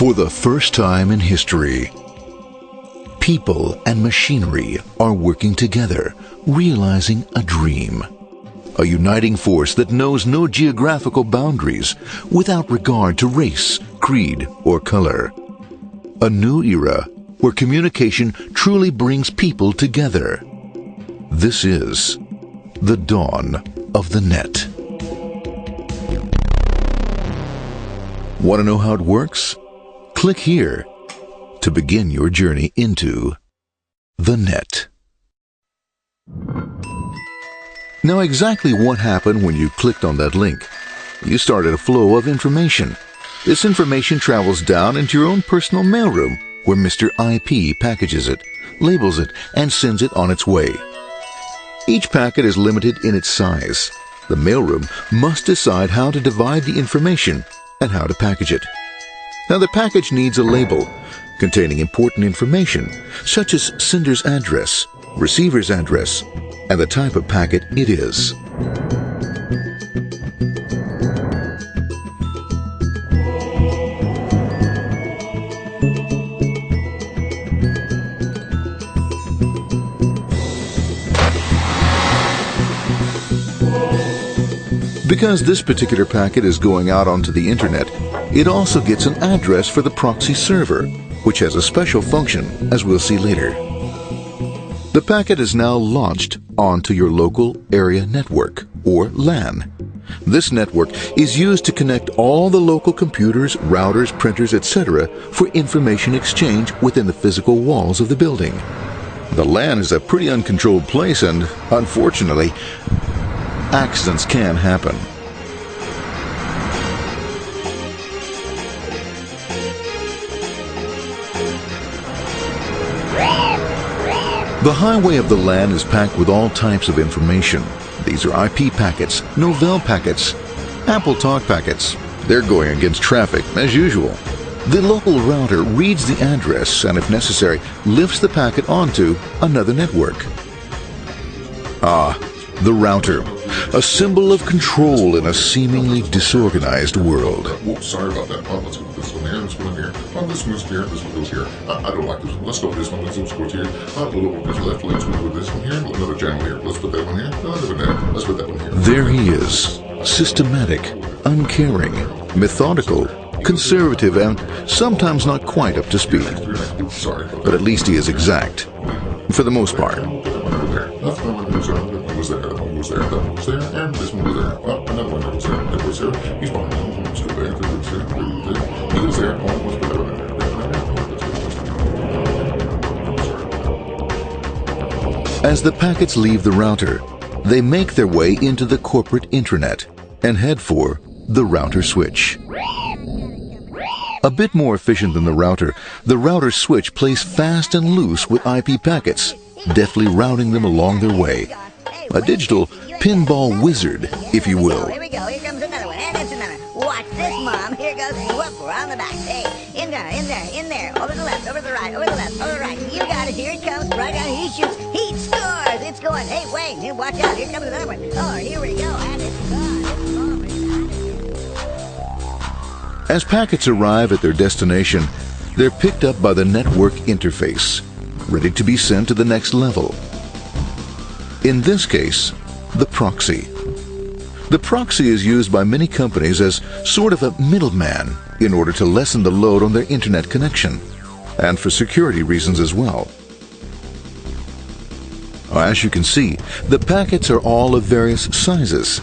For the first time in history, people and machinery are working together, realizing a dream. A uniting force that knows no geographical boundaries without regard to race, creed, or color. A new era where communication truly brings people together. This is the dawn of the net. Want to know how it works? Click here to begin your journey into the net. Now, exactly what happened when you clicked on that link? You started a flow of information. This information travels down into your own personal mailroom, where Mr. IP packages it, labels it, and sends it on its way. Each packet is limited in its size. The mailroom must decide how to divide the information and how to package it. Now, the package needs a label containing important information, such as sender's address, receiver's address, and the type of packet it is. Because this particular packet is going out onto the internet, it also gets an address for the proxy server, which has a special function, as we'll see later. The packet is now launched onto your local area network, or LAN. This network is used to connect all the local computers, routers, printers, etc. for information exchange within the physical walls of the building. The LAN is a pretty uncontrolled place, and unfortunately, accidents can happen. The highway of the LAN is packed with all types of information. These are IP packets, Novell packets, Apple Talk packets. They're going against traffic, as usual. The local router reads the address and, if necessary, lifts the packet onto another network. The router, a symbol of control in a seemingly disorganized world. Whoops, sorry about that. Let's go with this one here, this one here. This one's here, this one goes here. I don't like this one. Let's go with this one. This one goes here. A little bit left. Let's go with this one here. Another channel here. Let's put that one here. Another one there. Let's put that one here. There he is, systematic, uncaring, methodical, conservative, and sometimes not quite up to speed. Sorry. But at least he is exact, for the most part. That one was there, that one was there, that one was there, and this one was there. Oh, another one that was there, that was there. He's behind him, let's go there, that was there, there. He was there, oh, let's put that one in there. As the packets leave the router, they make their way into the corporate intranet and head for the router switch. A bit more efficient than the router switch plays fast and loose with IP packets, deftly routing them along their way. A digital pinball wizard, if you will. Here we go. Here comes another one. And it's another. Watch this, Mom. Here goes. Whoop, we're on the back. Hey, in there, in there, in there. Over the left, over the right, over the left, over the right. You got it. Here it comes. Right on. He shoots. He scores. It's going. Hey, wait. Here, watch out. Here comes another one. Oh, here we go. And it's gone. As packets arrive at their destination, they're picked up by the network interface, ready to be sent to the next level. In this case, the proxy. The proxy is used by many companies as sort of a middleman in order to lessen the load on their internet connection, and for security reasons as well. As you can see, the packets are all of various sizes,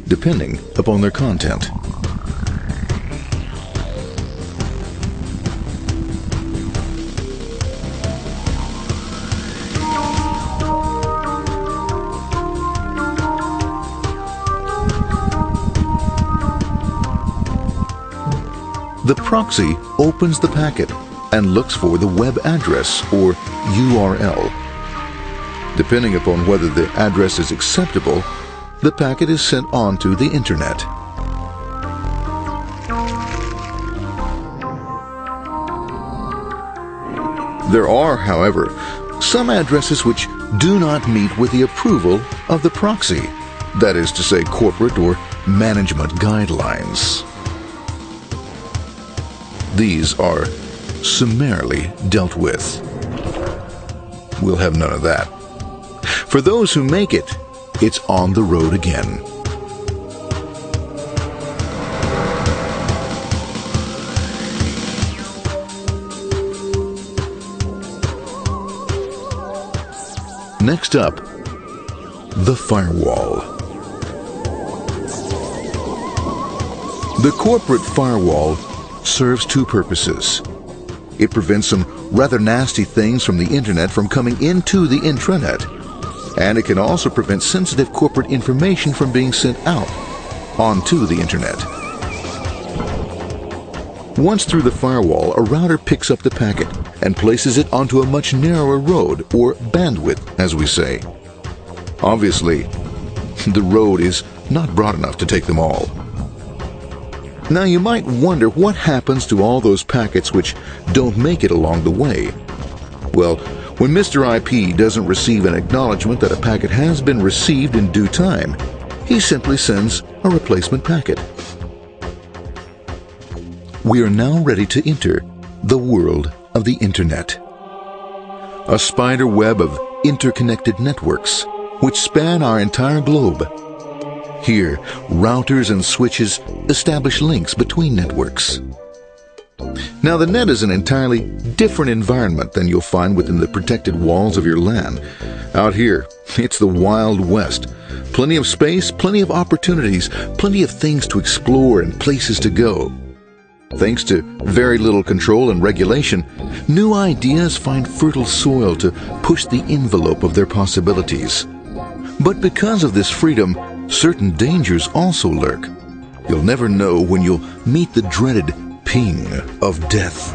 depending upon their content. The proxy opens the packet and looks for the web address, or URL. Depending upon whether the address is acceptable, the packet is sent onto the internet. There are, however, some addresses which do not meet with the approval of the proxy, that is to say, corporate or management guidelines. these are summarily dealt with. We'll have none of that. For those who make it, it's on the road again. Next up, the firewall. The corporate firewall serves two purposes. It prevents some rather nasty things from the internet from coming into the intranet, and it can also prevent sensitive corporate information from being sent out onto the internet. Once through the firewall, a router picks up the packet and places it onto a much narrower road, or bandwidth, as we say. Obviously, the road is not broad enough to take them all. Now you might wonder what happens to all those packets which don't make it along the way. Well, when Mr. IP doesn't receive an acknowledgement that a packet has been received in due time, he simply sends a replacement packet. We are now ready to enter the world of the Internet. A spider web of interconnected networks which span our entire globe. Here, routers and switches establish links between networks. Now, the net is an entirely different environment than you'll find within the protected walls of your LAN. Out here, it's the Wild West. Plenty of space, plenty of opportunities, plenty of things to explore and places to go. Thanks to very little control and regulation, new ideas find fertile soil to push the envelope of their possibilities. But because of this freedom, certain dangers also lurk. You'll never know when you'll meet the dreaded ping of death.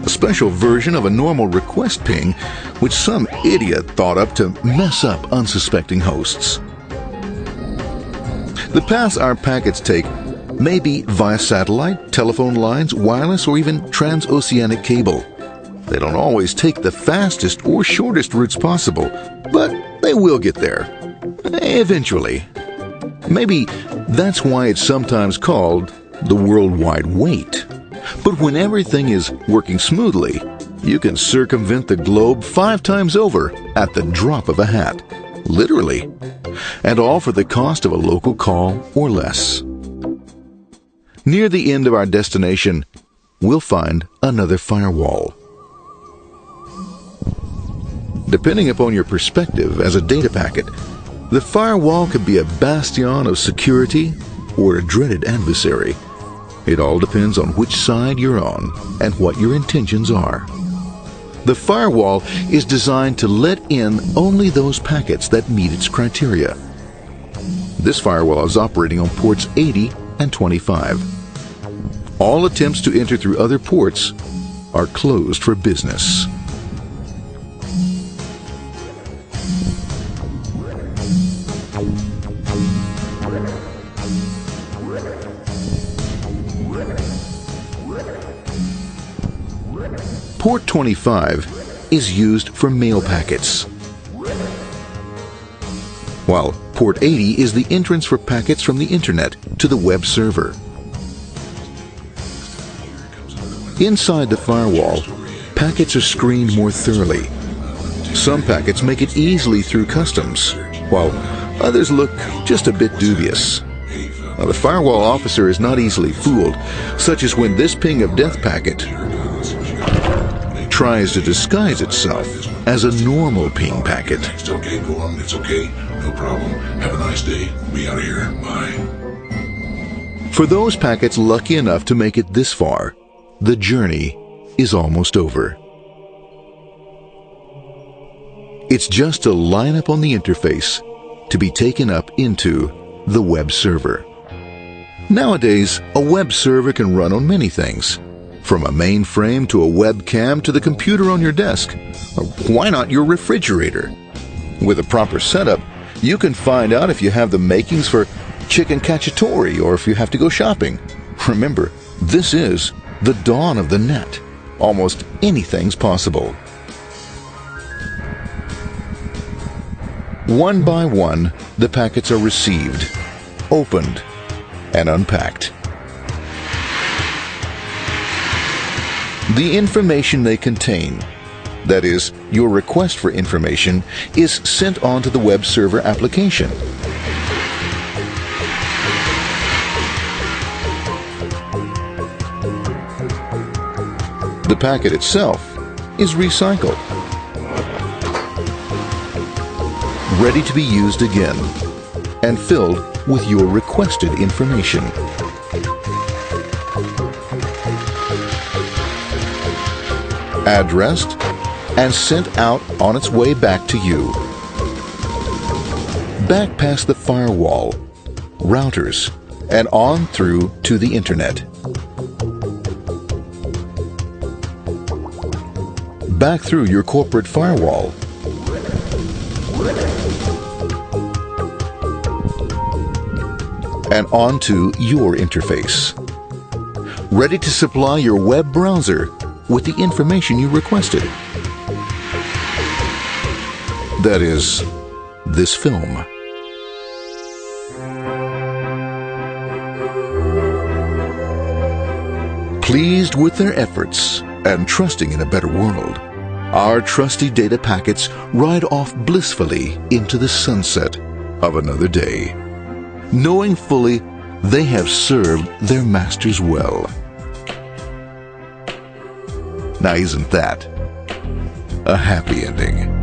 A special version of a normal request ping, which some idiot thought up to mess up unsuspecting hosts. The paths our packets take may be via satellite, telephone lines, wireless, or even transoceanic cable. They don't always take the fastest or shortest routes possible, but they will get there. Eventually. Maybe that's why it's sometimes called the worldwide wait. But when everything is working smoothly, you can circumvent the globe 5 times over at the drop of a hat. Literally. And all for the cost of a local call or less. Near the end of our destination, we'll find another firewall. Depending upon your perspective as a data packet, the firewall could be a bastion of security or a dreaded adversary. It all depends on which side you're on and what your intentions are. The firewall is designed to let in only those packets that meet its criteria. This firewall is operating on ports 80 and 25. All attempts to enter through other ports are closed for business. Port 25 is used for mail packets, while Port 80 is the entrance for packets from the Internet to the web server. Inside the firewall, packets are screened more thoroughly. Some packets make it easily through customs, while others look just a bit dubious. Now, the firewall officer is not easily fooled, such as when this ping of death packet tries to disguise itself as a normal ping packet. It's okay, go on, it's okay, no problem. Have a nice day, be out of here, bye. For those packets lucky enough to make it this far, the journey is almost over. It's just a lineup on the interface to be taken up into the web server. Nowadays, a web server can run on many things, from a mainframe to a webcam to the computer on your desk, or why not your refrigerator? With a proper setup, you can find out if you have the makings for chicken cacciatore or if you have to go shopping. Remember, this is the dawn of the net. Almost anything's possible. One by one, the packets are received, opened, and unpacked. The information they contain, that is, your request for information, is sent on to the web server application. The packet itself is recycled, ready to be used again, and filled with your requested information. Addressed and sent out on its way back to you. Back past the firewall, routers, and on through to the internet. Back through your corporate firewall. And onto your interface. Ready to supply your web browser with the information you requested. That is, this film. Pleased with their efforts and trusting in a better world, our trusty data packets ride off blissfully into the sunset of another day, knowing fully they have served their masters well. Now, isn't that a happy ending?